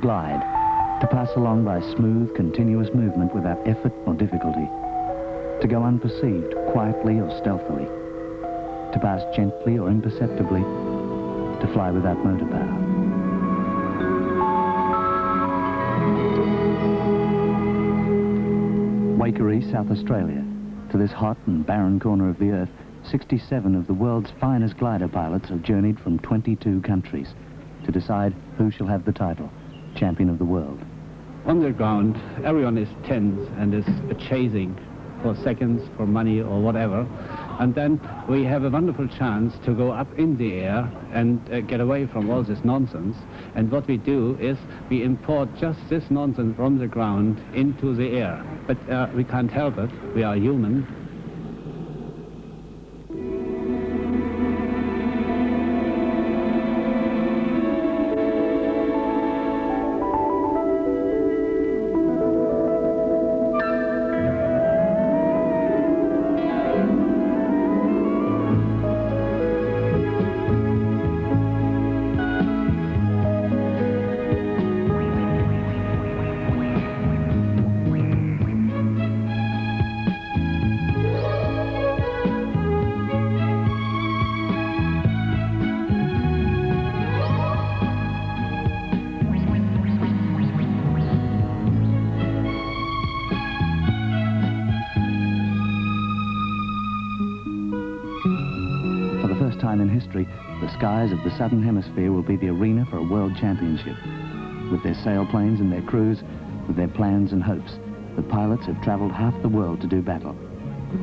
glide, to pass along by smooth, continuous movement without effort or difficulty, to go unperceived, quietly or stealthily, to pass gently or imperceptibly, to fly without motor power. Waikerie, South Australia. To this hot and barren corner of the earth, 67 of the world's finest glider pilots have journeyed from 22 countries to decide who shall have the title, champion of the world. On the ground, everyone is tense and is chasing for seconds, for money or whatever. And then we have a wonderful chance to go up in the air and get away from all this nonsense. And what we do is we import just this nonsense from the ground into the air. But we can't help it. We are human. Time in history, the skies of the Southern Hemisphere will be the arena for a world championship. With their sailplanes and their crews, with their plans and hopes, the pilots have travelled half the world to do battle.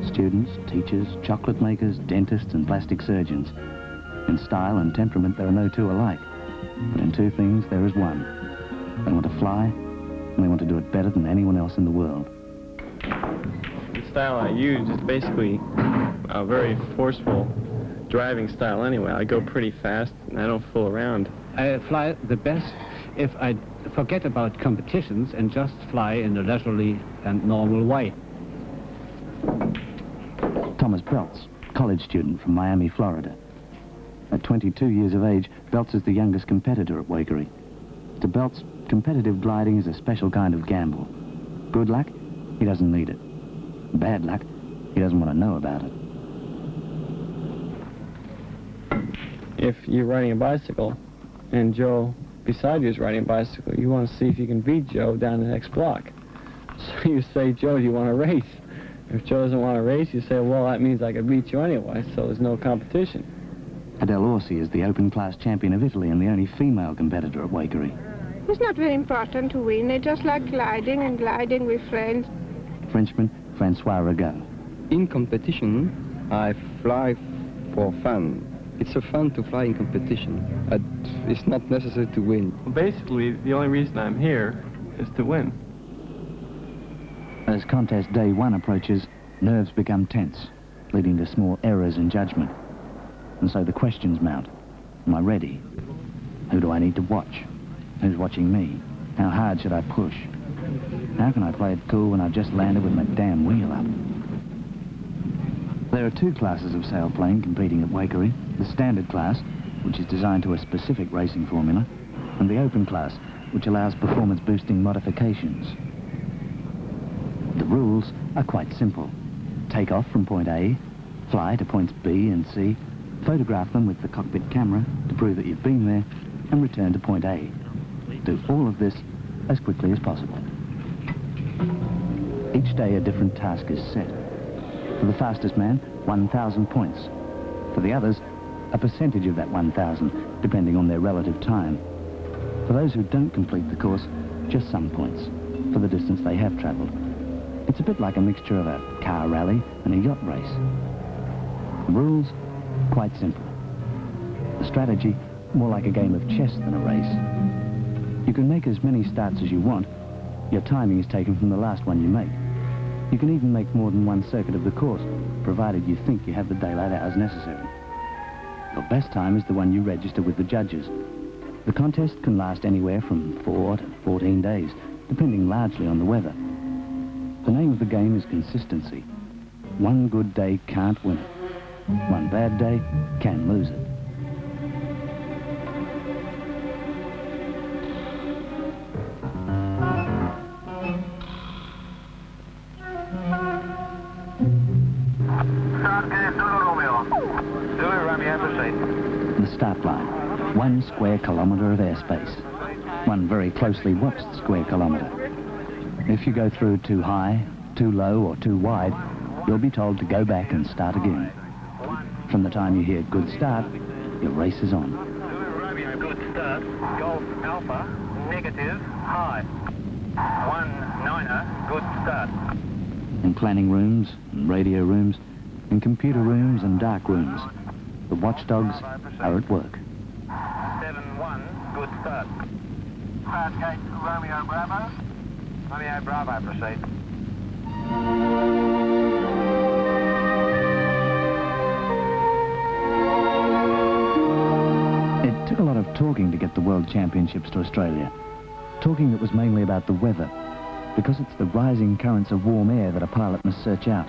Students, teachers, chocolate makers, dentists and plastic surgeons. In style and temperament there are no two alike, but in two things there is one. They want to fly, and they want to do it better than anyone else in the world. The style I use is basically a very forceful driving style anyway. I go pretty fast and I don't fool around. I fly the best if I forget about competitions and just fly in a leisurely and normal way. Thomas Belts, college student from Miami, Florida. At 22 years of age, Belts is the youngest competitor at Waikerie. To Belts, competitive gliding is a special kind of gamble. Good luck? He doesn't need it. Bad luck? He doesn't want to know about it. If you're riding a bicycle and Joe beside you is riding a bicycle, you want to see if you can beat Joe down the next block. So you say, Joe, do you want to race? If Joe doesn't want to race, you say, well, that means I could beat you anyway, so there's no competition. Adele Orsi is the open class champion of Italy and the only female competitor at Waikerie. It's not very important to win. I just like gliding and gliding with friends. Frenchman Francois Rigaud. In competition, I fly for fun. It's so fun to fly in competition. It's not necessary to win. Well, basically, the only reason I'm here is to win. As contest day one approaches, nerves become tense, leading to small errors in judgment. And so the questions mount. Am I ready? Who do I need to watch? Who's watching me? How hard should I push? How can I play it cool when I've just landed with my damn wheel up? There are two classes of sailplane competing at Waikerie. The standard class, which is designed to a specific racing formula, and the open class, which allows performance-boosting modifications. The rules are quite simple. Take off from point A, fly to points B and C, photograph them with the cockpit camera to prove that you've been there, and return to point A. Do all of this as quickly as possible. Each day a different task is set. For the fastest man, 1,000 points. For the others, a percentage of that 1,000, depending on their relative time. For those who don't complete the course, just some points for the distance they have travelled. It's a bit like a mixture of a car rally and a yacht race. The rules, quite simple. The strategy, more like a game of chess than a race. You can make as many starts as you want. Your timing is taken from the last one you make. You can even make more than one circuit of the course, provided you think you have the daylight hours necessary. Your best time is the one you register with the judges. The contest can last anywhere from 4 to 14 days, depending largely on the weather. The name of the game is consistency. One good day can't win it. One bad day can lose it. start line. 1 square kilometre of airspace. One very closely watched square kilometre. If you go through too high, too low or too wide, you'll be told to go back and start again. From the time you hear good start, your race is on. Romeo, good start. Golf Alpha, negative, high. 1-9er, good start. In planning rooms, and radio rooms, in computer rooms and dark rooms, the watchdogs are at work. 7-1, good start. Start gate, Romeo Bravo. Romeo Bravo, proceed. It took a lot of talking to get the World Championships to Australia. Talking that was mainly about the weather, because it's the rising currents of warm air that a pilot must search out.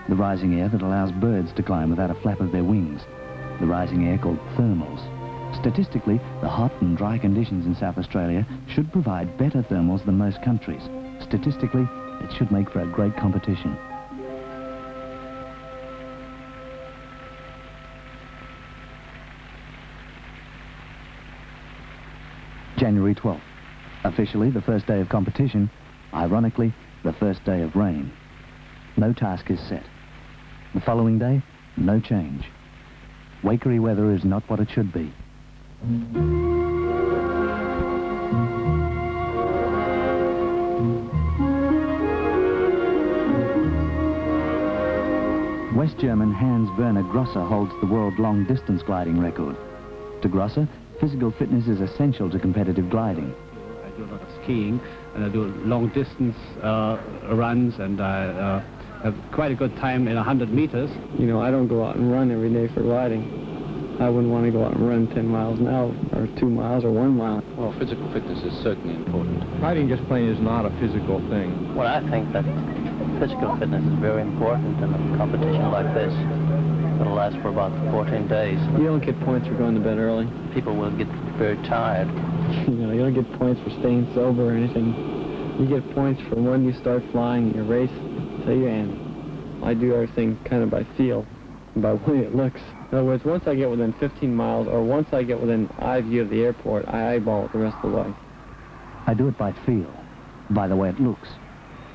The rising air that allows birds to climb without a flap of their wings. The rising air called thermals. Statistically, the hot and dry conditions in South Australia should provide better thermals than most countries. Statistically, it should make for a great competition. January 12th. Officially the first day of competition, ironically, the first day of rain. No task is set. The following day, no change. Waikerie weather is not what it should be. West German Hans-Werner Grosser holds the world long-distance gliding record. To Grosser, physical fitness is essential to competitive gliding. I do a lot of skiing, and I do long-distance runs, and I have quite a good time in 100 meters. You know, I don't go out and run every day for gliding. I wouldn't want to go out and run 10 miles an hour, or 2 miles, or 1 mile. Well, physical fitness is certainly important. Riding just plain is not a physical thing. Well, I think that physical fitness is very important in a competition like this. It'll last for about 14 days. You don't get points for going to bed early. People will get very tired. You know, you don't get points for staying sober or anything. You get points for when you start flying your race till you end. I do everything kind of by feel, by the way it looks. In other words, once I get within 15 miles, or once I get within eye view of the airport, I eyeball it the rest of the way. I do it by feel, by the way it looks.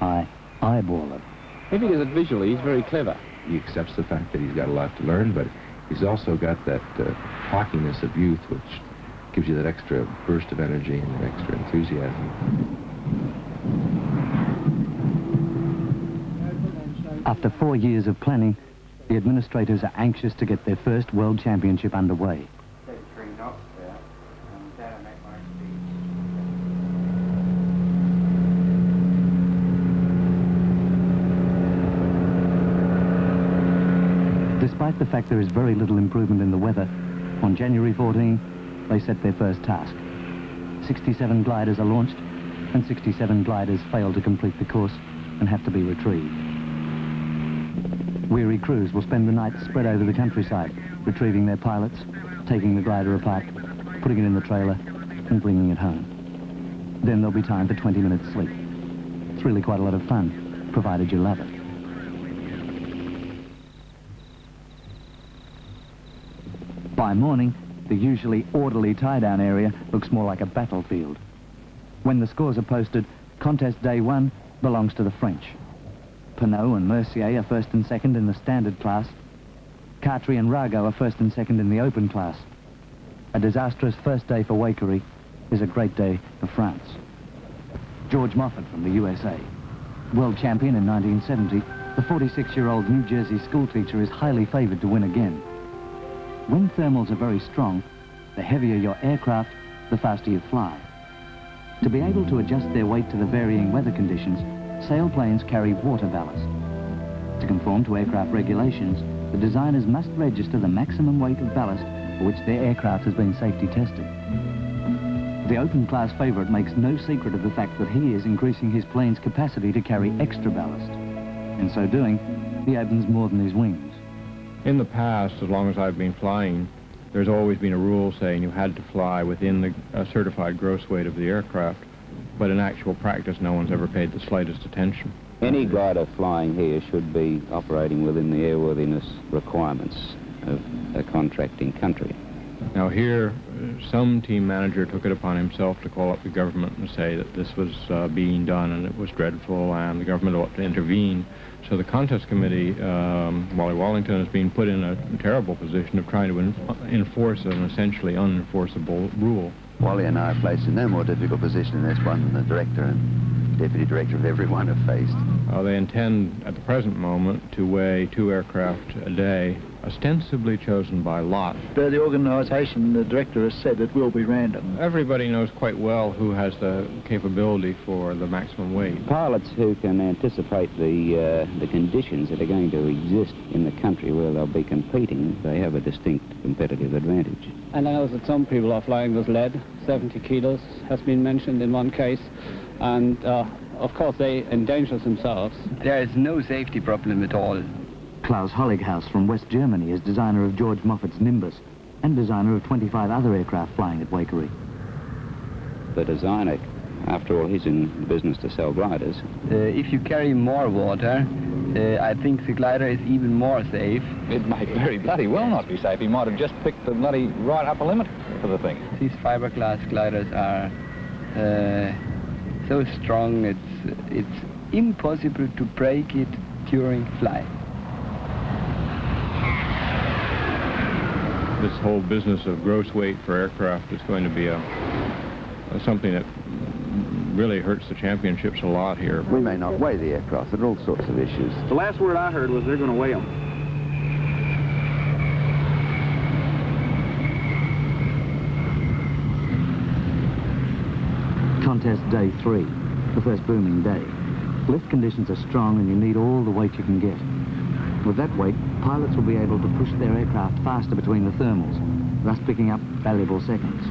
I eyeball it. If he does it visually, he's very clever. He accepts the fact that he's got a lot to learn, but he's also got that cockiness of youth, which gives you that extra burst of energy and that extra enthusiasm. After 4 years of planning, the administrators are anxious to get their first World Championship underway. Despite the fact there is very little improvement in the weather, on January 14, they set their first task. 67 gliders are launched, and 67 gliders fail to complete the course and have to be retrieved. Weary crews will spend the night spread over the countryside, retrieving their pilots, taking the glider apart, putting it in the trailer, and bringing it home. Then there'll be time for 20 minutes sleep. It's really quite a lot of fun, provided you love it. By morning, the usually orderly tie-down area looks more like a battlefield. When the scores are posted, contest day 1 belongs to the French. Pinot and Mercier are first and second in the standard class. Cartry and Rago are first and second in the open class. A disastrous first day for Waikerie is a great day for France. George Moffat from the USA. World champion in 1970, the 46-year-old New Jersey schoolteacher is highly favored to win again. When thermals are very strong, the heavier your aircraft, the faster you fly. To be able to adjust their weight to the varying weather conditions, sailplanes carry water ballast. To conform to aircraft regulations, the designers must register the maximum weight of ballast for which their aircraft has been safety tested. The open class favorite makes no secret of the fact that he is increasing his plane's capacity to carry extra ballast. In so doing, he opens more than his wings. In the past, as long as I've been flying, there's always been a rule saying you had to fly within the certified gross weight of the aircraft, but in actual practice, no one's ever paid the slightest attention. Any glider flying here should be operating within the airworthiness requirements of a contracting country. Now here, some team manager took it upon himself to call up the government and say that this was being done and it was dreadful and the government ought to intervene. So the contest committee, Wally Wallington, has been put in a terrible position of trying to enforce an essentially unenforceable rule. Wally and I are placed in no more difficult position in this one than the director and deputy director of everyone have faced. They intend, at the present moment, to weigh 2 aircraft a day, ostensibly chosen by lot. The organisation, the director has said it will be random. Everybody knows quite well who has the capability for the maximum weight. Pilots who can anticipate the conditions that are going to exist in the country where they'll be competing, they have a distinct competitive advantage. And I know that some people are flying with lead, 70 kilos has been mentioned in one case, and of course they endanger themselves. There is no safety problem at all. Klaus Hollighaus from West Germany is designer of George Moffat's Nimbus and designer of 25 other aircraft flying at Waikerie. The designer, after all, he's in business to sell gliders. If you carry more water, I think the glider is even more safe. It might very bloody well not be safe. He might have just picked the bloody right upper limit for the thing. These fiberglass gliders are so strong, it's impossible to break it during flight. This whole business of gross weight for aircraft is going to be something that really hurts the championships a lot here. We may not weigh the aircraft. There are all sorts of issues. The last word I heard was they're going to weigh them. Contest day 3, the first booming day. Lift conditions are strong and you need all the weight you can get. With that weight, pilots will be able to push their aircraft faster between the thermals, thus picking up valuable seconds.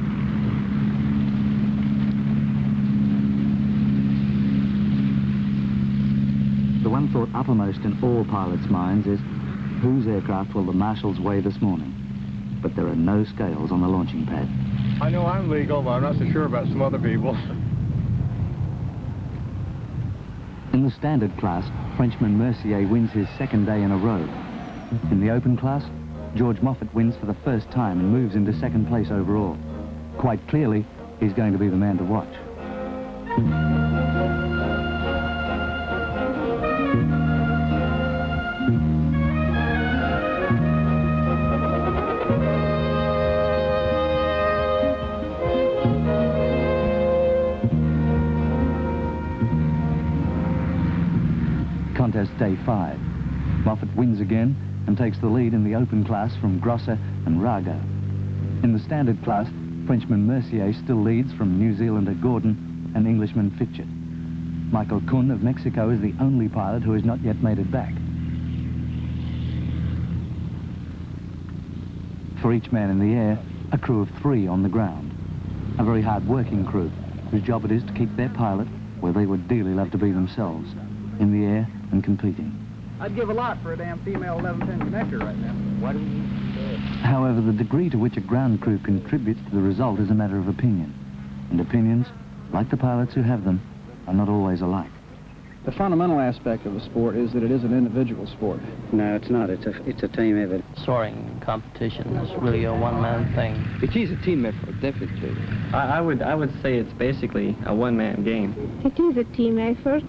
The one thought uppermost in all pilots' minds is, whose aircraft will the marshals weigh this morning? But there are no scales on the launching pad. I know I'm legal, but I'm not so sure about some other people. In the standard class, Frenchman Mercier wins his second day in a row. In the open class, George Moffat wins for the first time and moves into second place overall. Quite clearly, he's going to be the man to watch. Contest day 5. Moffat wins again and takes the lead in the open class from Grosser and Rago. In the standard class, Frenchman Mercier still leads from New Zealander Gordon and Englishman Fitchett. Michael Kuhn of Mexico is the only pilot who has not yet made it back. For each man in the air, a crew of 3 on the ground. A very hard-working crew, whose job it is to keep their pilot where they would dearly love to be themselves, in the air and competing. I'd give a lot for a damn female 11-pin connector right now. Why do we need However, the degree to which a ground crew contributes to the result is a matter of opinion. And opinions, like the pilots who have them, are not always alike. The fundamental aspect of the sport is that it is an individual sport. No, it's not. It's a team effort. Soaring competition is really a one-man thing. It is a team effort, definitely. I would say it's basically a one-man game. It is a team effort.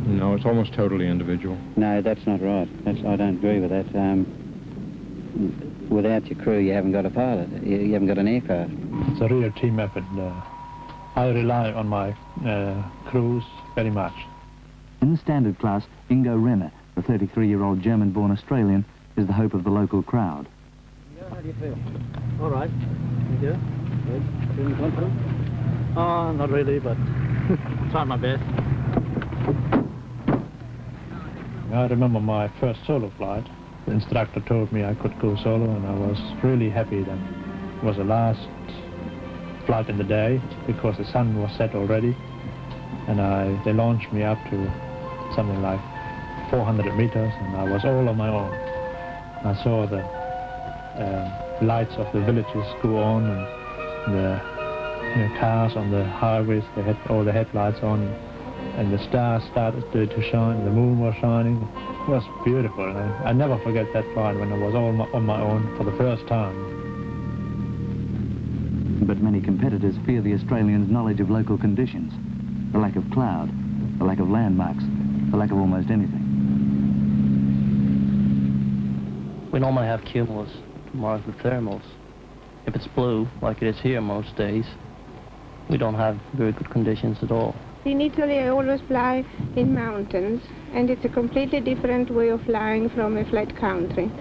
No, it's almost totally individual. No, that's not right. I don't agree with that. Without your crew, you haven't got a pilot. You haven't got an aircraft. It's a real team effort. I rely on my crews very much. In the standard class, Ingo Renner, the 33-year-old German-born Australian, is the hope of the local crowd. How do you feel? All right. You do? Good. Feeling confident? Oh, not really, but trying my best. I remember my first solo flight. The instructor told me I could go solo, and I was really happy that it was the last flight in the day because the sun was set already, and they launched me up to something like 400 meters, and I was all on my own. I saw the lights of the villages go on, and the cars on the highways, they had all the headlights on, and the stars started to shine, the moon was shining. It was beautiful, and I never forget that flight when I was all on my own for the first time. But many competitors fear the Australians' knowledge of local conditions, the lack of cloud, the lack of landmarks, the lack of almost anything. We normally have cumulus to mark the thermals. If it's blue, like it is here most days, we don't have very good conditions at all. In Italy, I always fly in mountains, and it's a completely different way of flying from a flat country.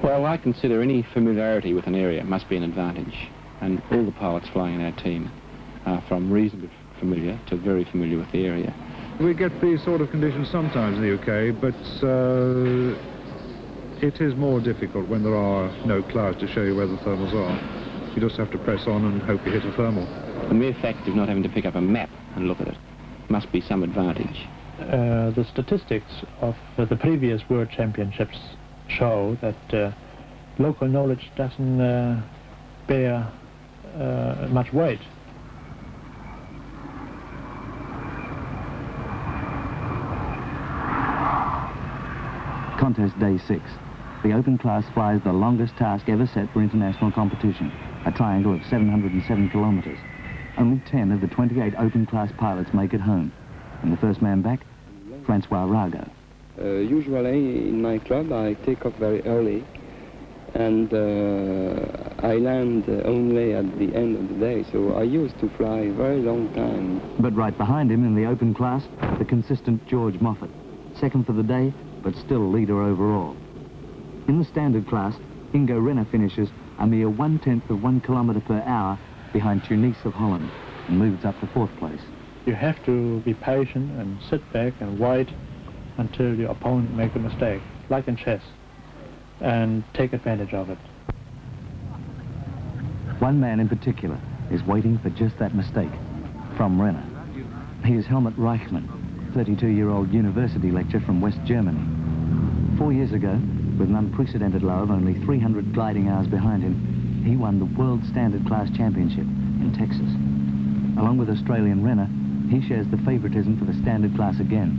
Well, I consider any familiarity with an area must be an advantage, and all the pilots flying in our team are from reasonably familiar to very familiar with the area. We get these sort of conditions sometimes in the UK, but it is more difficult when there are no clouds to show you where the thermals are. You just have to press on and hope you hit a thermal. The mere fact of not having to pick up a map and look at it must be some advantage. The statistics of the previous World Championships show that local knowledge doesn't bear much weight. Contest day 6. The open class flies the longest task ever set for international competition, a triangle of 707 kilometers. Only 10 of the 28 open class pilots make it home. And the first man back, Francois Rago. Usually in my club I take off very early, and I land only at the end of the day, so I used to fly a very long time. But right behind him in the open class, the consistent George Moffat, second for the day, but still leader overall. In the standard class, Ingo Renner finishes a mere 1/10 of 1 kilometre per hour behind Tunis of Holland and moves up to 4th place. You have to be patient and sit back and wait until your opponent makes a mistake, like in chess, and take advantage of it. One man in particular is waiting for just that mistake, from Renner. He is Helmut Reichmann, 32-year-old university lecturer from West Germany. 4 years ago, with an unprecedented low of only 300 gliding hours behind him, he won the World Standard Class Championship in Texas. Along with Australian Renner, he shares the favoritism for the standard class again.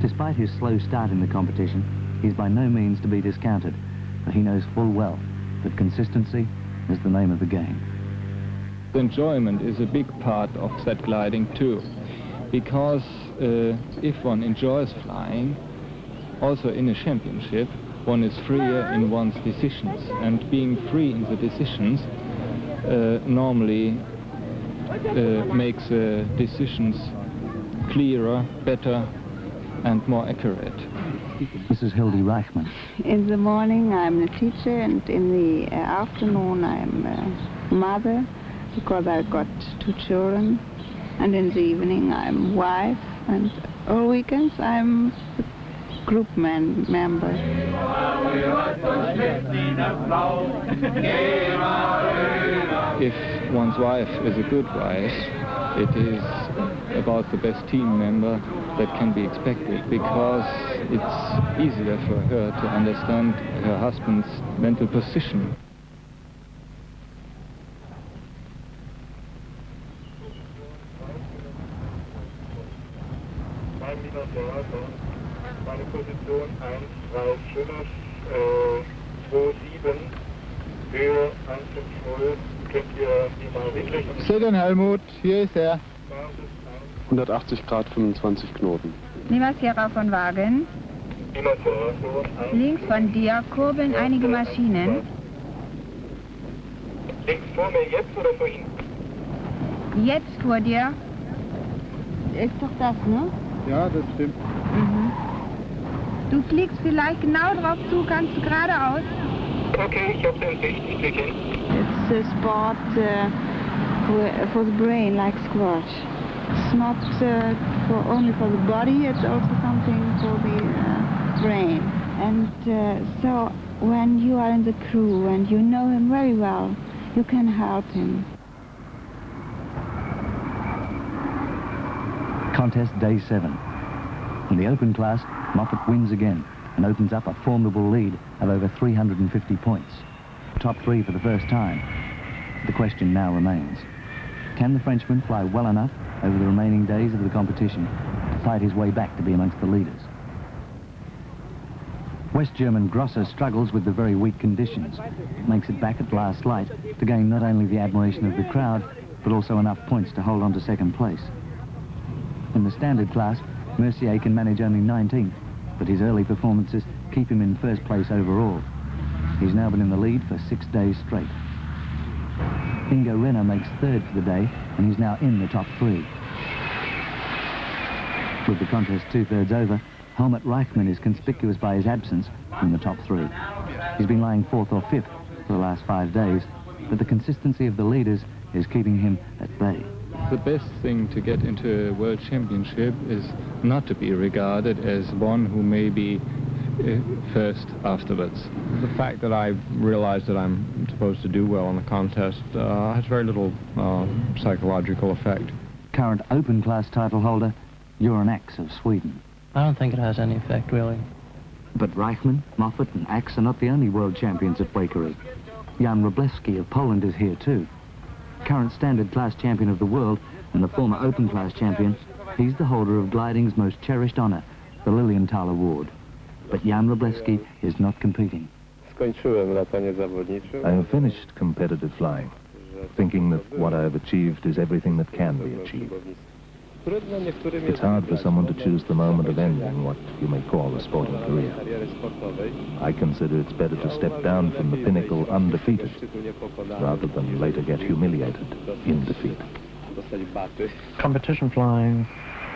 Despite his slow start in the competition, he's by no means to be discounted, but he knows full well that consistency is the name of the game. The enjoyment is a big part of that gliding too, because if one enjoys flying, also in a championship, one is freer in one's decisions, and being free in the decisions normally makes decisions clearer, better and more accurate. This is Hildy Reichmann. In the morning I'm a teacher, and in the afternoon I'm a mother, because I've got 2 children, and in the evening I'm wife, and all weekends I'm a group member. If one's wife is a good wife, it is about the best team member that can be expected, because it's easier for her to understand her husband's mental position. Meine Position 135 Höhe 150. Könnt ihr die mal hinrichten? Sedan Helmut, hier ist er. 180 Grad, 25 Knoten. Lima Sierra von Wagen. Links von dir kurbeln einige Maschinen. Links vor mir jetzt oder vor Ihnen? Jetzt vor dir. Ist doch das, ne? Ja, das stimmt. Mhm. Du fliegst vielleicht genau drauf zu, kannst du geradeaus? Okay, ich hab's in Sicht, ich flieg hin. It's a sport for the brain, like squash. It's not only for the body, it's also something for the brain. And so when you are in the crew and you know him very well, you can help him. Contest day 7. In the open class, Moffat wins again and opens up a formidable lead of over 350 points. Top 3 for the first time. The question now remains, can the Frenchman fly well enough over the remaining days of the competition to fight his way back to be amongst the leaders? West German Grosser struggles with the very weak conditions, makes it back at last light to gain not only the admiration of the crowd, but also enough points to hold on to second place. In the standard class, Mercier can manage only 19th, but his early performances keep him in first place overall. He's now been in the lead for 6 days straight. Ingo Renner makes third for the day, and he's now in the top 3. With the contest 2/3 over, Helmut Reichmann is conspicuous by his absence from the top 3. He's been lying 4th or 5th for the last 5 days, but the consistency of the leaders is keeping him at bay. The best thing to get into a world championship is not to be regarded as one who may be first afterwards. The fact that I realize that I'm supposed to do well in the contest has very little psychological effect. Current open class title holder, Göran Ax of Sweden. I don't think it has any effect, really. But Reichmann, Moffat and Ax are not the only world champions at Waikerie. Jan Wroblewski of Poland is here too. Current standard class champion of the world and the former open class champion, he's the holder of gliding's most cherished honor, the Lilienthal Award. But Jan Wroblewski is not competing. I have finished competitive flying, thinking that what I have achieved is everything that can be achieved. It's hard for someone to choose the moment of ending what you may call a sporting career. I consider it's better to step down from the pinnacle undefeated, rather than later get humiliated in defeat. Competition flying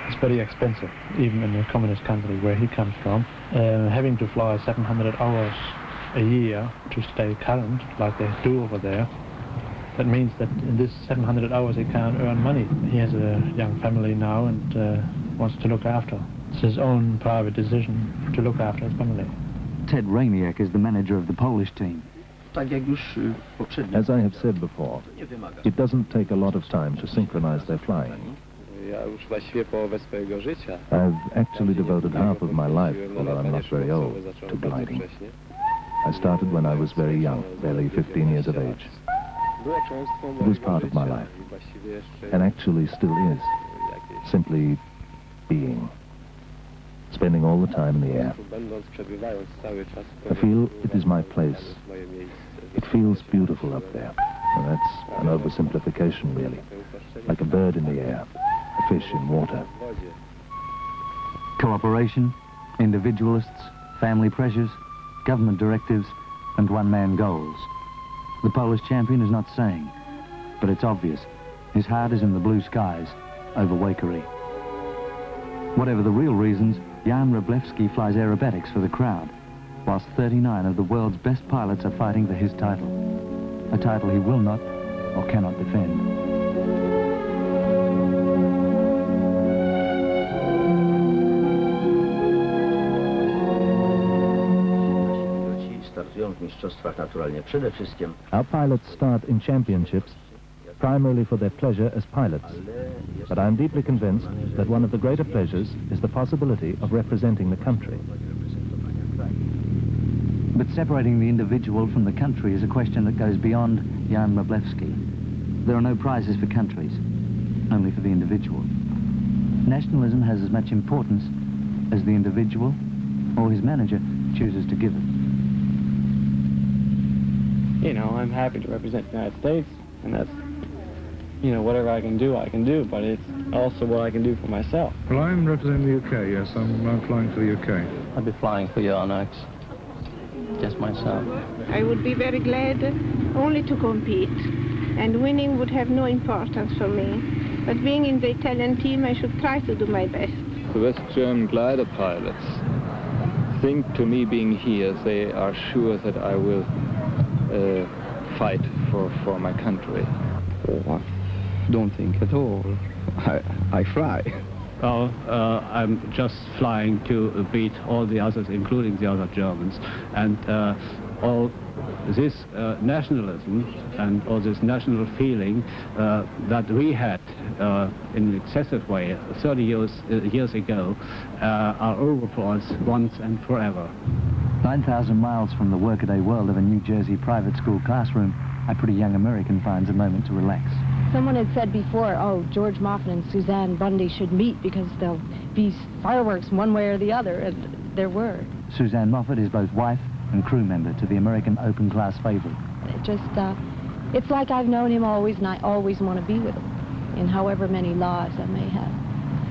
is very expensive, even in the communist country where he comes from. Having to fly 700 hours a year to stay current, like they do over there, that means that in this 700 hours he can't earn money. He has a young family now and wants to look after. It's his own private decision to look after his family. Ted Ramiak is the manager of the Polish team. As I have said before, it doesn't take a lot of time to synchronize their flying. I've actually devoted half of my life, although I'm not very old, to gliding. I started when I was very young, barely 15 years of age. It was part of my life, and actually still is, simply being, spending all the time in the air. I feel it is my place. It feels beautiful up there, and that's an oversimplification really, like a bird in the air, a fish in water. Cooperation, individualists, family pressures, government directives, and one-man goals. The Polish champion is not saying, but it's obvious. His heart is in the blue skies over Waikerie. Whatever the real reasons, Jan Wroblewski flies aerobatics for the crowd, whilst 39 of the world's best pilots are fighting for his title, a title he will not or cannot defend. Our pilots start in championships primarily for their pleasure as pilots. But I'm deeply convinced that one of the greater pleasures is the possibility of representing the country. But separating the individual from the country is a question that goes beyond Jan Wroblewski. There are no prizes for countries, only for the individual. Nationalism has as much importance as the individual or his manager chooses to give it. You know, I'm happy to represent the United States, and that's, you know, whatever I can do, but it's also what I can do for myself. Well, I'm representing the UK, yes. I'm flying for the UK. I'd be flying for Göran Ax, just myself. I would be very glad only to compete, and winning would have no importance for me. But being in the Italian team, I should try to do my best. The West German glider pilots think to me being here, they are sure that I will fight for my country. Oh, I don't think at all. I fly. Well, I'm just flying to beat all the others, including the other Germans. And all this nationalism and all this national feeling that we had in an excessive way 30 years ago are over for us once and forever. 9,000 miles from the workaday world of a New Jersey private school classroom, a pretty young American finds a moment to relax. Someone had said before, oh, George Moffat and Suzanne Bundy should meet because there'll be fireworks one way or the other, and there were. Suzanne Moffat is both wife and crew member to the American open class favorite. It just, it's like I've known him always, and I always want to be with him, in however many lives I may have.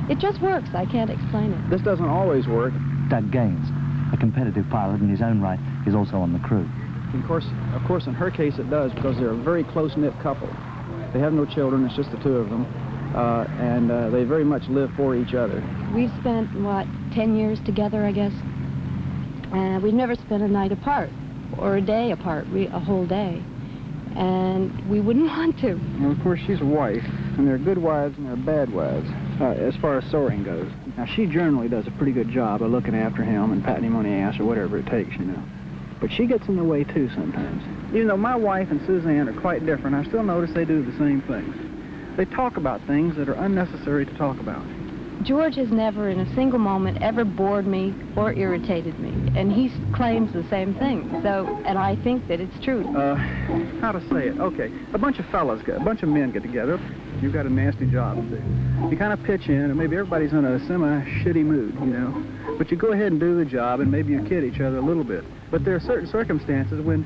It just works. I can't explain it. This doesn't always work. Doug Gaines, a competitive pilot in his own right, is also on the crew. Of course, in her case it does, because they're a very close-knit couple. They have no children, it's just the two of them, and they very much live for each other. We've spent, 10 years together, I guess. We've never spent a night apart, or a day apart, a whole day. And we wouldn't want to. Well, of course, she's a wife, and there are good wives and there are bad wives, as far as soaring goes. Now, she generally does a pretty good job of looking after him and patting him on the ass or whatever it takes, you know. But she gets in the way, too, sometimes. Even though my wife and Suzanne are quite different, I still notice they do the same things. They talk about things that are unnecessary to talk about. George has never, in a single moment, ever bored me or irritated me, and he claims the same thing. So, and I think that it's true. How to say it? Okay, a bunch of men get together. You've got a nasty job to do. You kind of pitch in, and maybe everybody's in a semi-shitty mood, you know. But you go ahead and do the job, and maybe you kid each other a little bit. But there are certain circumstances when,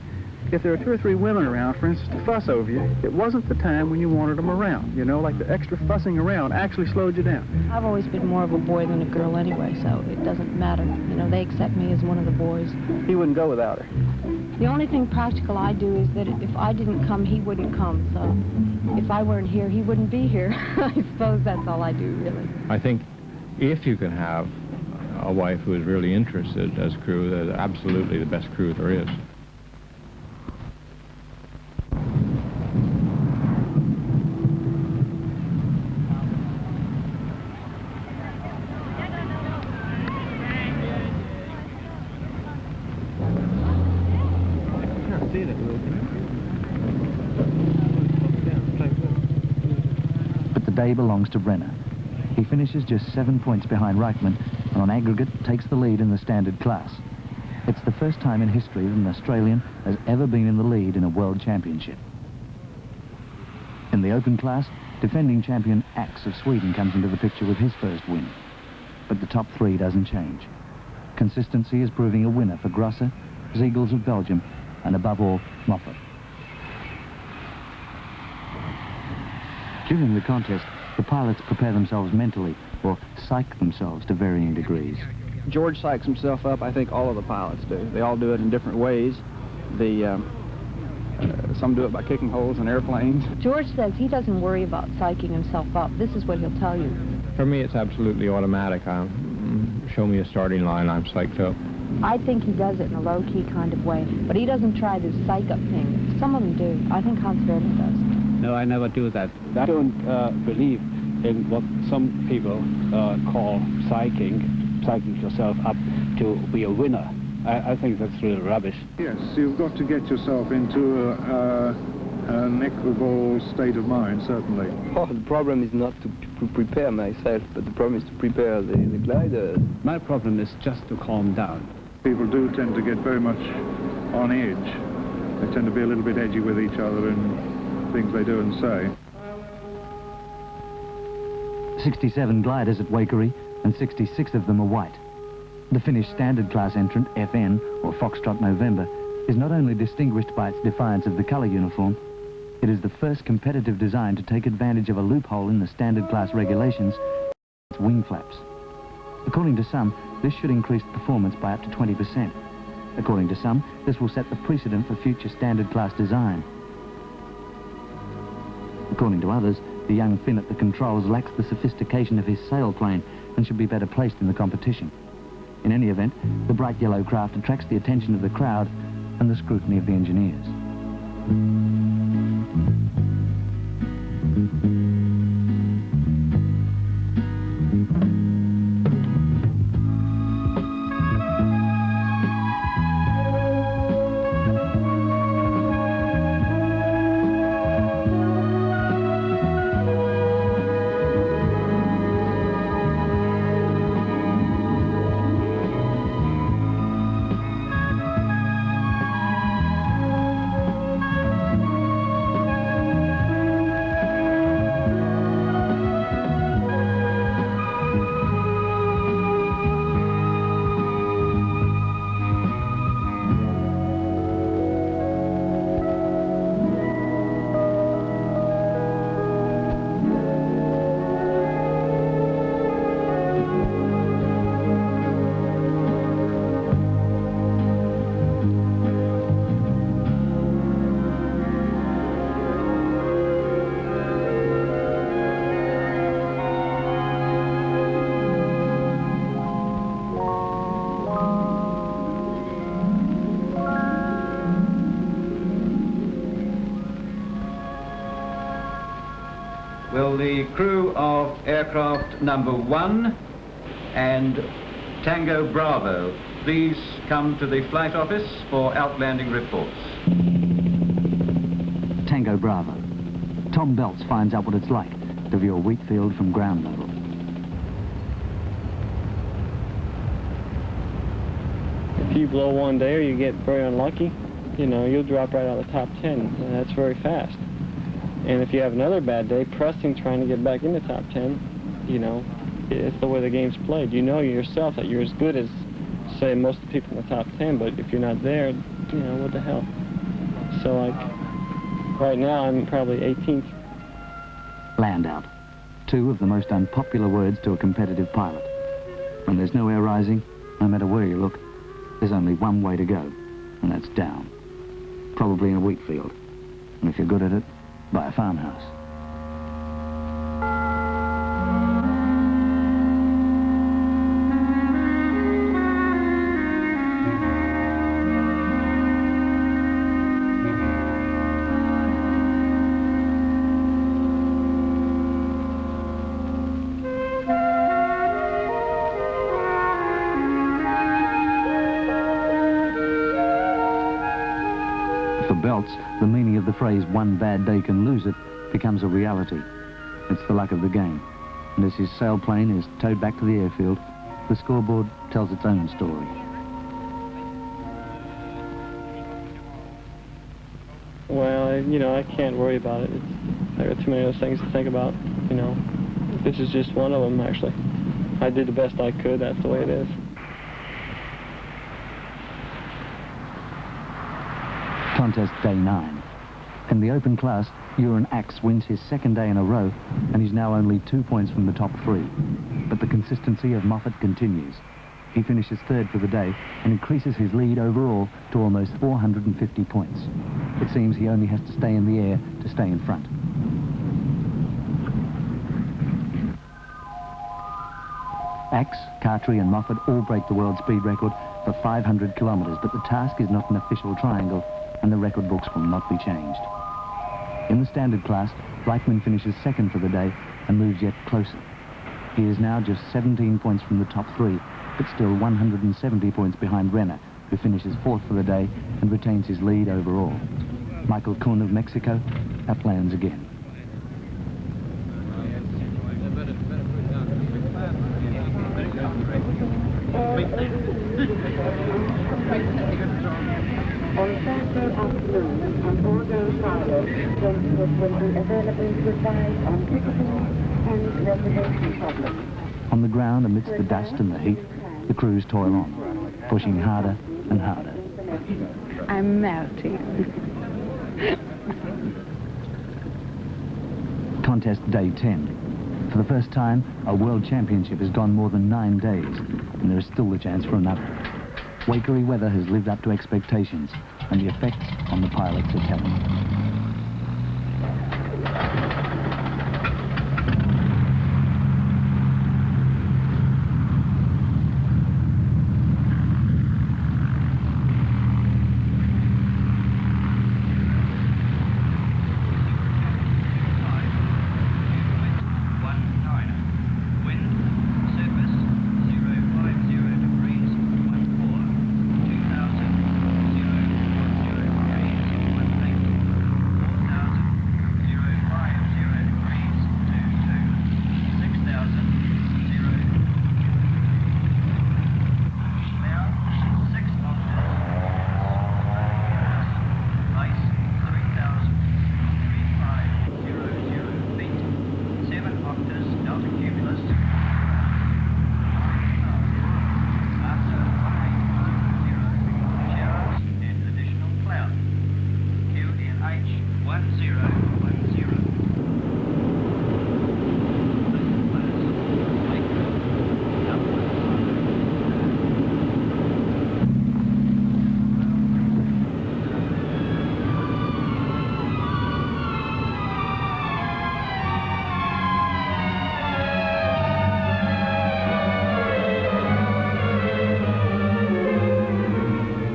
if there are 2 or 3 women around, for instance, to fuss over you, it wasn't the time when you wanted them around. You know, like the extra fussing around actually slowed you down. I've always been more of a boy than a girl anyway, so it doesn't matter. You know, they accept me as one of the boys. He wouldn't go without her. The only thing practical I do is that if I didn't come, he wouldn't come. So if I weren't here, he wouldn't be here. I suppose that's all I do, really. I think if you can have a wife who is really interested as crew, that's absolutely the best crew there is. But the day belongs to Brenner. He finishes just 7 points behind Reichman, and on aggregate takes the lead in the standard class. It's the first time in history that an Australian has ever been in the lead in a world championship. In the open class, defending champion Axe of Sweden comes into the picture with his first win. But the top 3 doesn't change. Consistency is proving a winner for Grosser, Ziegels of Belgium, and above all, Moffat. During the contest, the pilots prepare themselves mentally, or psych themselves to varying degrees. George psychs himself up. I think all of the pilots do. They all do it in different ways. Some do it by kicking holes in airplanes. George says he doesn't worry about psyching himself up. This is what he'll tell you. For me, it's absolutely automatic. Show me a starting line, I'm psyched up. I think he does it in a low-key kind of way, but he doesn't try this psych-up thing. Some of them do. I think Hans Verden does. No, I never do that. I don't believe in what some people call psyching yourself up to be a winner. I think that's really rubbish. Yes, you've got to get yourself into an equable state of mind, certainly. Oh, the problem is not to prepare myself, but the problem is to prepare the glider. My problem is just to calm down. People do tend to get very much on edge. They tend to be a little bit edgy with each other in things they do and say. 67 gliders at Waikerie, and 66 of them are white. The Finnish standard class entrant, FN, or Foxtrot November, is not only distinguished by its defiance of the colour uniform, it is the first competitive design to take advantage of a loophole in the standard class regulations, its wing flaps. According to some, this should increase performance by up to 20%. According to some, this will set the precedent for future standard class design. According to others, the young Finn at the controls lacks the sophistication of his sailplane and should be better placed in the competition. In any event, the bright yellow craft attracts the attention of the crowd and the scrutiny of the engineers. Will the crew of aircraft number 1 and Tango Bravo please come to the flight office for outlanding reports? Tango Bravo. Tom Belts finds out what it's like to view a wheat field from ground level. If you blow one day or you get very unlucky, you know, you'll drop right out of the top 10, and that's very fast. And if you have another bad day, pressing, trying to get back in the top 10, you know, it's the way the game's played. You know yourself that you're as good as, say, most of the people in the top 10, but if you're not there, you know, what the hell? So, like, right now I'm probably 18th. Land out. 2 of the most unpopular words to a competitive pilot. When there's no air rising, no matter where you look, there's only one way to go, and that's down. Probably in a wheat field. And if you're good at it, by a farmhouse. For Belts, the meaning of the phrase "one bad day can lose it" becomes a reality. It's the luck of the game. And as his sailplane is towed back to the airfield, the scoreboard tells its own story. Well, you know, I can't worry about it. I got too many other things to think about, you know. This is just one of them, actually. I did the best I could, that's the way it is. Contest day 9. In the open class, Uran Axe wins his 2nd day in a row, and he's now only 2 points from the top 3. But the consistency of Moffat continues. He finishes 3rd for the day and increases his lead overall to almost 450 points. It seems he only has to stay in the air to stay in front. Axe, Cartry and Moffat all break the world speed record for 500 kilometres, but the task is not an official triangle, and the record books will not be changed. In the standard class, Reichman finishes 2nd for the day and moves yet closer. He is now just 17 points from the top 3, but still 170 points behind Renner, who finishes 4th for the day and retains his lead overall. Michael Kuhn of Mexico uplands again. On Thursday afternoon, an order pilot will be available to advise on ticketing and reservation problems. On the ground, amidst the dust and the heat, the crews toil on, pushing harder and harder. I'm melting. Contest day 10. For the first time, a world championship has gone more than 9 days, and there is still the chance for another. Waikerie weather has lived up to expectations, and the effects on the pilots are telling.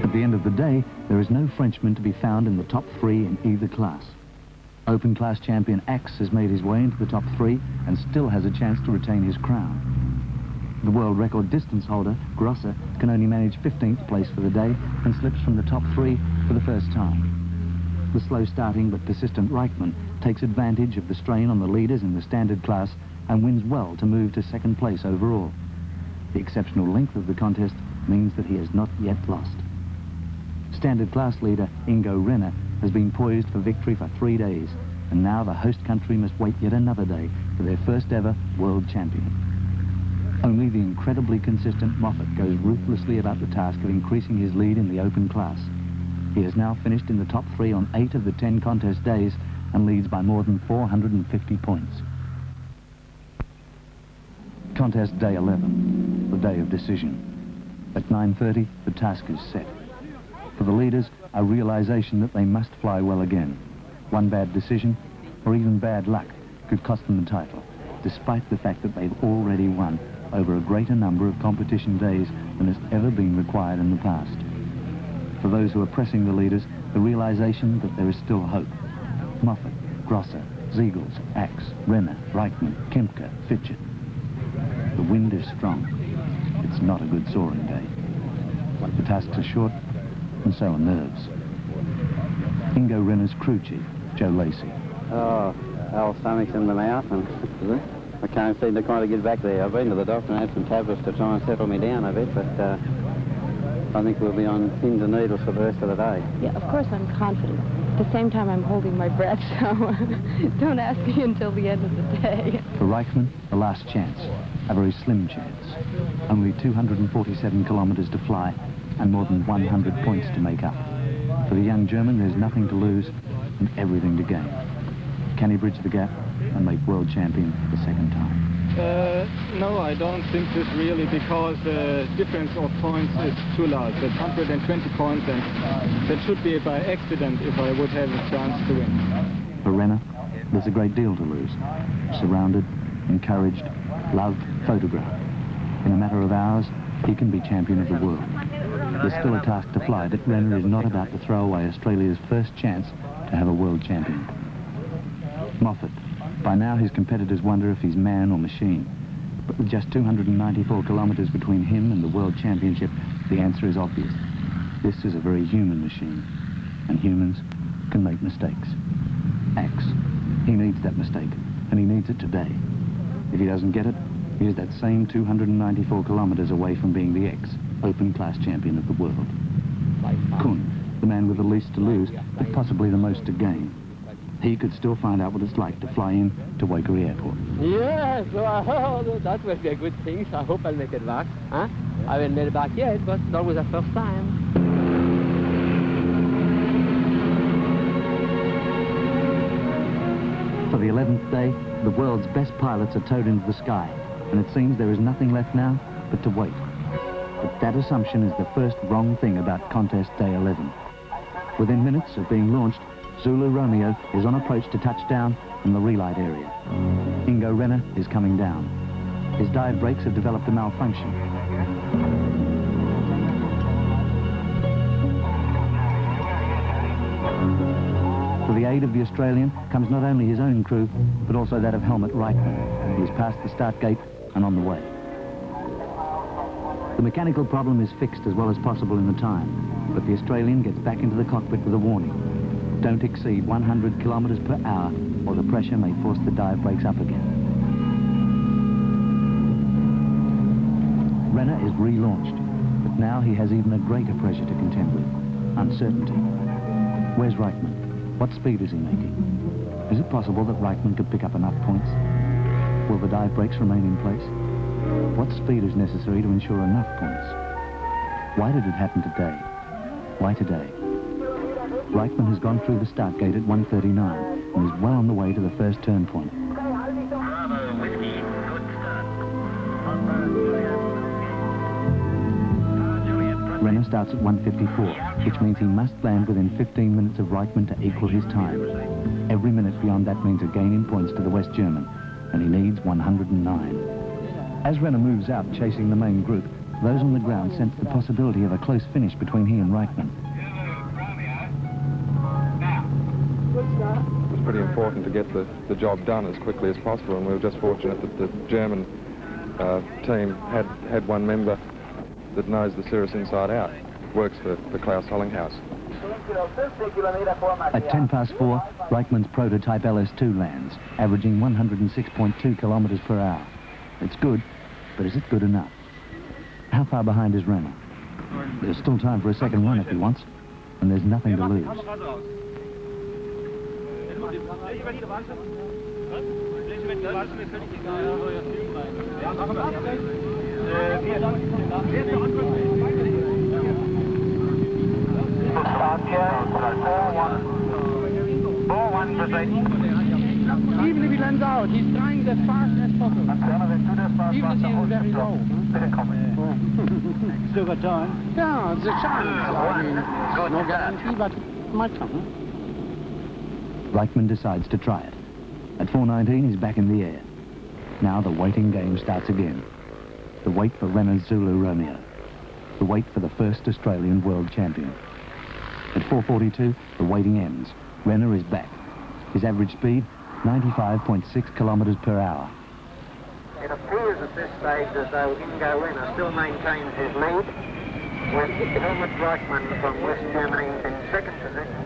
At the end of the day, there is no Frenchman to be found in the top 3 in either class. Open class champion Axe has made his way into the top 3 and still has a chance to retain his crown. The world record distance holder, Grosser, can only manage 15th place for the day and slips from the top 3 for the first time. The slow starting but persistent Reichmann takes advantage of the strain on the leaders in the standard class and wins well to move to 2nd place overall. The exceptional length of the contest means that he has not yet lost. Standard class leader Ingo Renner has been poised for victory for 3 days, and now the host country must wait yet another day for their first ever world champion. Only the incredibly consistent Moffat goes ruthlessly about the task of increasing his lead in the open class. He has now finished in the top 3 on 8 of the 10 contest days and leads by more than 450 points. Contest day 11, the day of decision. At 9:30, the task is set. For the leaders, a realization that they must fly well again. One bad decision, or even bad luck, could cost them the title, despite the fact that they've already won over a greater number of competition days than has ever been required in the past. For those who are pressing the leaders, the realization that there is still hope. Moffat, Grosser, Ziegels, Axe, Renner, Reichmann, Kempke, Fitchett. The wind is strong. It's not a good soaring day. The tasks are short, and so are nerves. Ingo Renner's crew chief, Joe Lacey. Oh, our stomach's in the mouth, and I can't seem to kind of get back there. I've been to the doctor and had some tablets to try and settle me down a bit, but I think we'll be on pins and needles for the rest of the day. Yeah, of course I'm confident. At the same time, I'm holding my breath, so don't ask me until the end of the day. For Reichmann, the last chance, a very slim chance. Only 247 kilometers to fly and more than 100 points to make up. For the young German, there's nothing to lose and everything to gain. Can he bridge the gap and make world champion the 2nd time? No, I don't think this really, because the difference of points is too large. That's 120 points, and that should be by accident if I would have a chance to win. For Renner, there's a great deal to lose. Surrounded, encouraged, loved, photographed. In a matter of hours, he can be champion of the world. There's still a task to fly, but Renner is not about to throw away Australia's first chance to have a world champion. Moffat. By now, his competitors wonder if he's man or machine. But with just 294 kilometers between him and the world championship, the answer is obvious. This is a very human machine, and humans can make mistakes. Axe. He needs that mistake, and he needs it today. If he doesn't get it, he is that same 294 kilometers away from being the ex-open class champion of the world. Kuhn, the man with the least to lose, but possibly the most to gain. He could still find out what it's like to fly in to Waikerie Airport. Yeah, so that will be a good thing. So I hope I'll make it back. Huh? I haven't made it back yet, but that was the first time. For the 11th day, the world's best pilots are towed into the sky, and it seems there is nothing left now but to wait. But that assumption is the first wrong thing about contest day 11. Within minutes of being launched, Zulu Romeo is on approach to touchdown in the relight area. Ingo Renner is coming down. His dive brakes have developed a malfunction. For the aid of the Australian comes not only his own crew, but also that of Helmut Reichmann. He is past the start gate and on the way. The mechanical problem is fixed as well as possible in the time, but the Australian gets back into the cockpit with a warning. Don't exceed 100 kilometers per hour, or the pressure may force the dive brakes up again. Renner is relaunched, but now he has even a greater pressure to contend with, uncertainty. Where's Reichmann? What speed is he making? Is it possible that Reichmann could pick up enough points? Will the dive brakes remain in place? What speed is necessary to ensure enough points? Why did it happen today? Why today? Reichmann has gone through the start gate at 1:39 and is well on the way to the first turn point. Renner starts at 1:54, which means he must land within 15 minutes of Reichmann to equal his time. Every minute beyond that means a gain in points to the West German, and he needs 109. As Renner moves out chasing the main group, those on the ground sense the possibility of a close finish between he and Reichmann. pretty important to get the job done as quickly as possible, and we were just fortunate that the German team had one member that knows the cirrus inside out, works for Klaus Hollinghaus. At 4:10, Reichmann's prototype LS2 lands, averaging 106.2 kilometers per hour. It's good, but is it good enough? How far behind is Renner? There's still time for a second run if he wants, and there's nothing to lose. Even if he lands out, he's trying as fast as possible. Even if he's very low. Still got time? Yeah, it's a chance. I mean, no guarantee, but it might come. Reichmann decides to try it. At 4:19, he's back in the air. Now the waiting game starts again. The wait for Renner's Zulu Romeo. The wait for the first Australian world champion. At 4:42, the waiting ends. Renner is back. His average speed, 95.6 kilometers per hour. It appears at this stage as though Ingo Renner still maintains his lead, with Helmut Reichmann from West Germany in second position.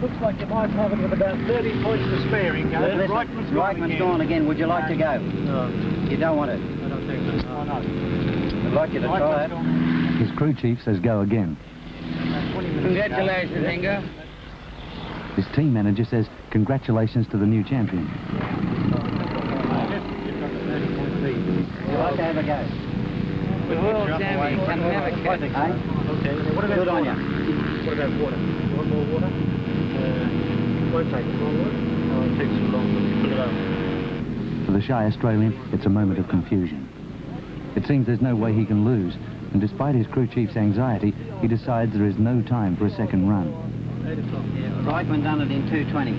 Looks like you might have it with about 30 points to spare, Ingo. Reichmann's gone again. Would you like to go? No. You don't want it? I don't think so. Why not? I'd like you to try it. His crew chief says go again. Congratulations, Ingo. His team manager says congratulations to the new champion. You'd like to have a go? Oh, Sammy, can have a cut. Okay. What about Good on water? you. What about water? You want more water? Won't take more water? Oh, it takes too long. Put it up. For the shy Australian, it's a moment of confusion. It seems there's no way he can lose, and despite his crew chief's anxiety, he decides there is no time for a second run. 8 o'clock. Yeah, Reichmann done it in 2:20.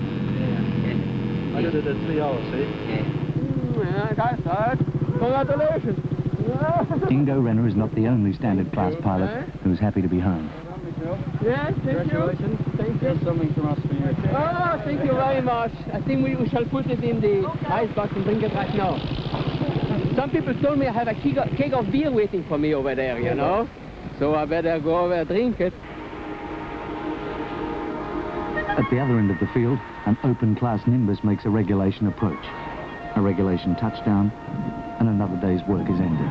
I did it at 3 hours, see? Yeah, that's right. Congratulations. Ingo Renner is not the only standard class pilot who's happy to be home. Yes, thank you. Thank you. There's something from us for you. Oh, thank you very much. I think we shall put it in the icebox and drink it right now. Some people told me I have a keg of beer waiting for me over there, you know? So I better go over and drink it. At the other end of the field, an open-class Nimbus makes a regulation approach. A regulation touchdown, and another day's work is ended.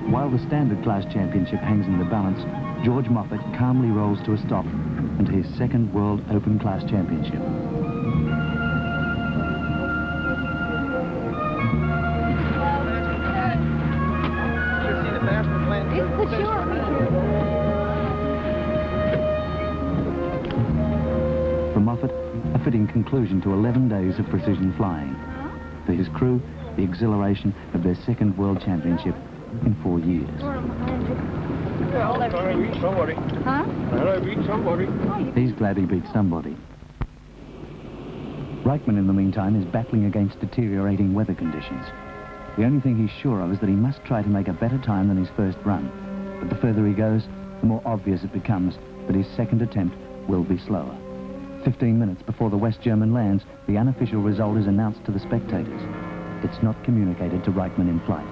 While the standard class championship hangs in the balance, George Moffat calmly rolls to a stop and to his second World Open Class Championship. For Moffat, a fitting conclusion to 11 days of precision flying. For his crew, the exhilaration of their second World Championship in 4 years. I beat somebody. Huh? I beat somebody. He's glad he beat somebody. Reichmann, in the meantime, is battling against deteriorating weather conditions. The only thing he's sure of is that he must try to make a better time than his first run. But the further he goes, the more obvious it becomes that his second attempt will be slower. 15 minutes before the West German lands, the unofficial result is announced to the spectators. It's not communicated to Reichmann in flight.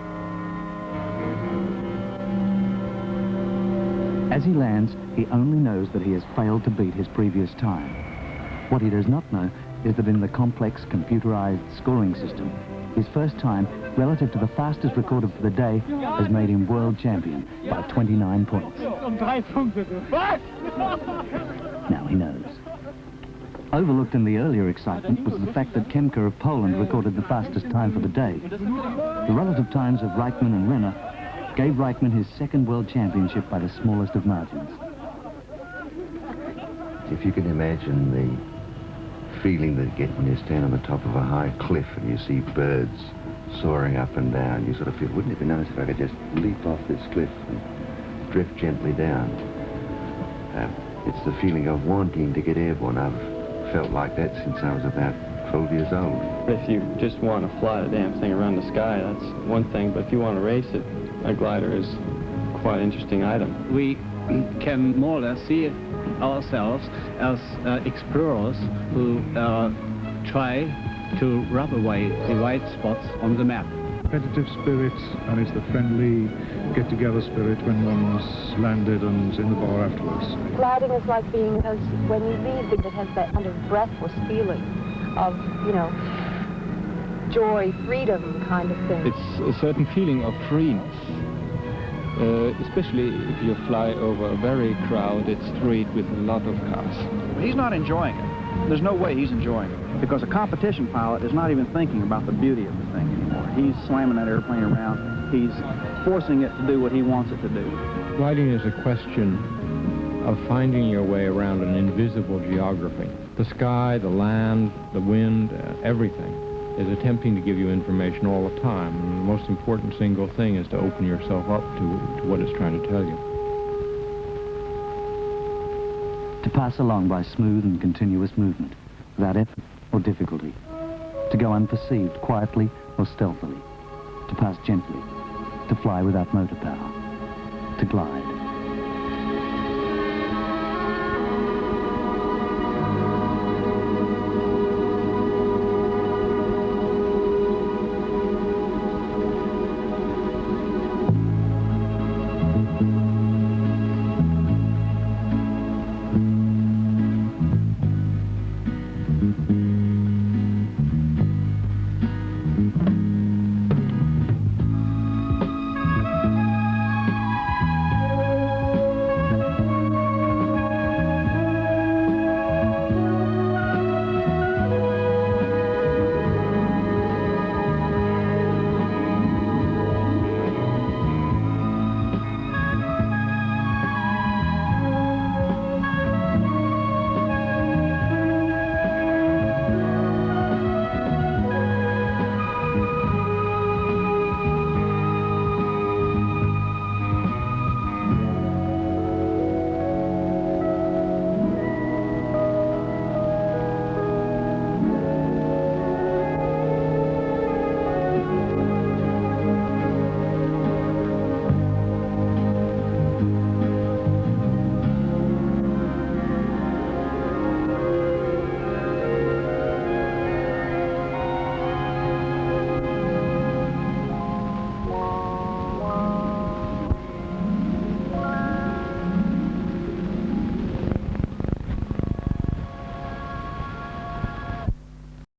As he lands, he only knows that he has failed to beat his previous time. What he does not know is that in the complex computerized scoring system, his first time, relative to the fastest recorded for the day, has made him world champion by 29 points. Now he knows. Overlooked in the earlier excitement was the fact that Kemker of Poland recorded the fastest time for the day. The relative times of Reichmann and Renner gave Reichmann his second world championship by the smallest of margins. If you can imagine the feeling that you get when you stand on the top of a high cliff and you see birds soaring up and down, you sort of feel, wouldn't it be nice if I could just leap off this cliff and drift gently down? It's the feeling of wanting to get airborne. I've felt like that since I was about 12 years old. If you just want to fly the damn thing around the sky, that's one thing, but if you want to race it, a glider is quite an interesting item. We can more or less see ourselves as explorers who try to rub away the white spots on the map. Competitive spirit, and it's the friendly get-together spirit when one's landed and in the bar afterwards. Gliding is like being, as when you leave, it has that kind of breathless feeling of, you know, joy, freedom kind of thing. It's a certain feeling of freeness, especially if you fly over a very crowded street with a lot of cars. He's not enjoying it. There's no way he's enjoying it, because a competition pilot is not even thinking about the beauty of the thing anymore. He's slamming that airplane around. He's forcing it to do what he wants it to do. Gliding is a question of finding your way around an invisible geography. The sky, the land, the wind, everything is attempting to give you information all the time. And the most important single thing is to open yourself up to what it's trying to tell you. To pass along by smooth and continuous movement, without effort or difficulty. To go unperceived, quietly or stealthily. To pass gently. To fly without motor power. To glide.